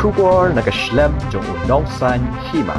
Kubor nakaslem jong unongsan hima.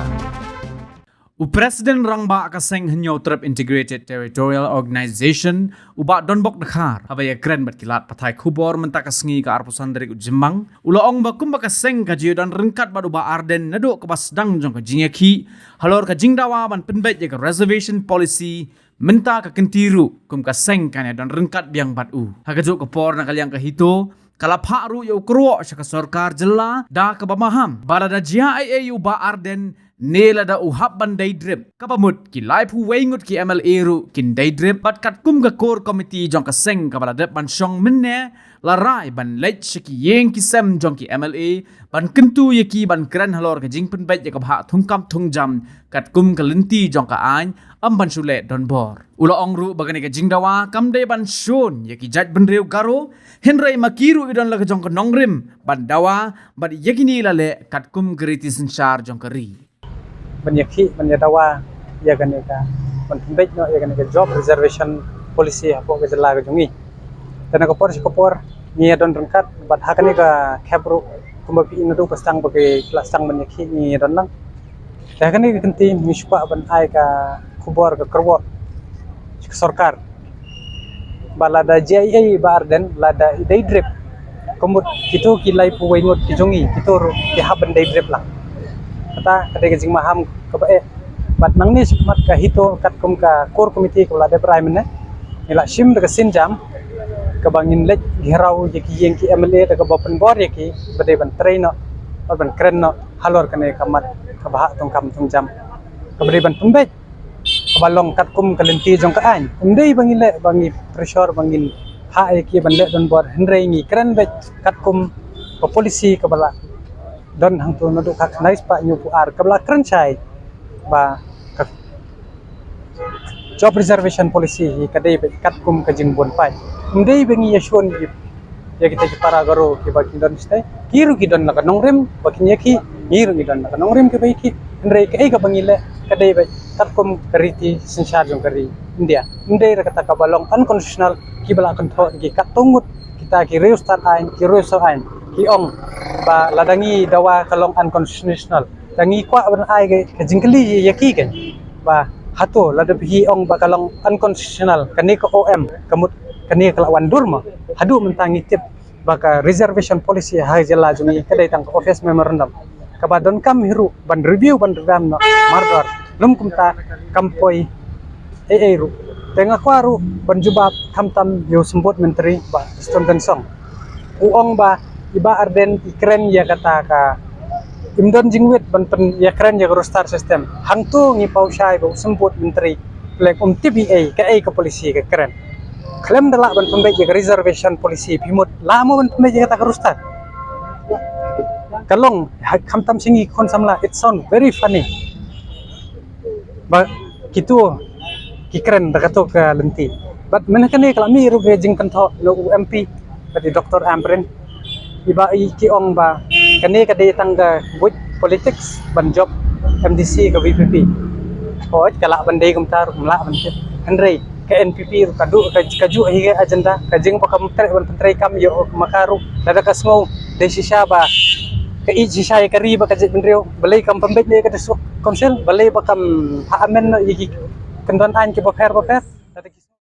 Presiden Rangba Kaseng Henyo Trip Integrated Territorial Organization ubak Donbok Dakhar habaya kren berkilat patai kubor mentakasngi ke arpusan dari Jemang ulaong bakum bakaseng kajiyo dan rengkat badu ba Arden nado ke basdang jong ke jingyaki halor ke jingdawa ban penbet jaga reservation policy menta ke kentiru kum kaseng kanya dan rengkat biang batu hagajuk ke por nakaliang ke hito kalapha ru yo kruo syaka sarkar jela da ke bamaham balada jia ai ba Arden nela da uhab ban daydrip kapamut ki live hu wengut ki MLA ru kin daydrip pat kat kum ga core committee jong ka seng ka balada ban shong minne la rai ban lech ki yeng ki sem jong ki MLA ban kentu ye ki ban kran halor ka jing pen bet ya ka bha thungkam thungjam kat kum ka lenti jong ka ain am ban sule don bor ula ong ru bagani ka jingdawa kam de ban shon ye ki jaj ban reu garo henrai makiru idon la ka jong ka nongrim ban dawa ban yekini la le kat kum griti senchar jong ka ri Banyadawa ya kan ka penbet no ya kan ka job reservation policy apo ka jala ka jungi dan ka por ni don rengkat bat hakani ka khabru kumbapi inu do pastang bagi plasang banyaki ni don lang ya kan ni kenti mispa ban ai ka kubor ka kerwo sarkar balada JIA ba Arden lada idai drip kumut kitu kilai puwai ngot kijungi kitu ki haban dai drip lang kata kadang jing maham ke bat nang ni mat ka hito kat kum ka core committee ko la de prime ne ila sim de sin jam ka bangin lek hirau je ki yeng ki MLA de ka bopen bor ye ki bade ban train no ban kren no halor kane kamat ka bah tong kam tong jam ka bade ban pembet ka balong kat kum ka lenti jong ka an ndei bangin le bangi pressure bangin ha ye ki ban le don bor henrei ngi kren bet kat kum ko polisi ka bala don hang tu nadu kak nais pa nyu pu ar kabla kran chai ba job reservation policy hi kadai be kat kum ka jing bon pai ndei bengi yashon ya kita ki para garo ki ba don stai kiru ki don la nongrem ba ki yaki kiru ki don la nongrem ke bai ki ndrei ke ka bangile kadai be kat kum kariti senchar jong kari India ndei ra kata ka balong unconstitutional ki bala kan tho ki kat tungut kita ki reus tar ain ki reus ain ki ong ba ladangi dawa kalong unconstitutional dangi kwa ban ai ke jingkali yaki ke ba hato lada hi ong ba kalong unconstitutional kani ko OM kamut kani kalawan durma hadu mentangi tip ba ka reservation policy ha jela jungi kadai tang office memorandum ka ba don kam hiru ban review ban ram no mardor lum kumta kampoi ru tengah kwaru ban jubab tam yo sembut menteri ba stonten song uong ba iba Arden ikren ya kata ka imdon jingwit ban pen ya kren ya star system hangtu ngi pau syai bu semput menteri plek TBA ka ai ka polisi ka kren klem dala ban pembek ya reservation policy pimut lamo ban pembek ya kata ka rustar kalong kamtam singi kon samla it sound very funny ba kitu kikren da kato ka lenti but menakane kalami ru ge jing kanto no UMP badi Dr. Amrin iba ki ong ba kani kadai tangga buat politics ban job MDC ke VPP oh kala bandai kumtar mala ban Henry ke NPP kadu kaju higa agenda kajing pakam tre ban pentrai kam yo makaru dada kasngau de sisa ba ke sisa ya kari ba kajit benrio balai kam pembek ni ka konsel balai ba kam ha amen no yiki kendon an ki bakar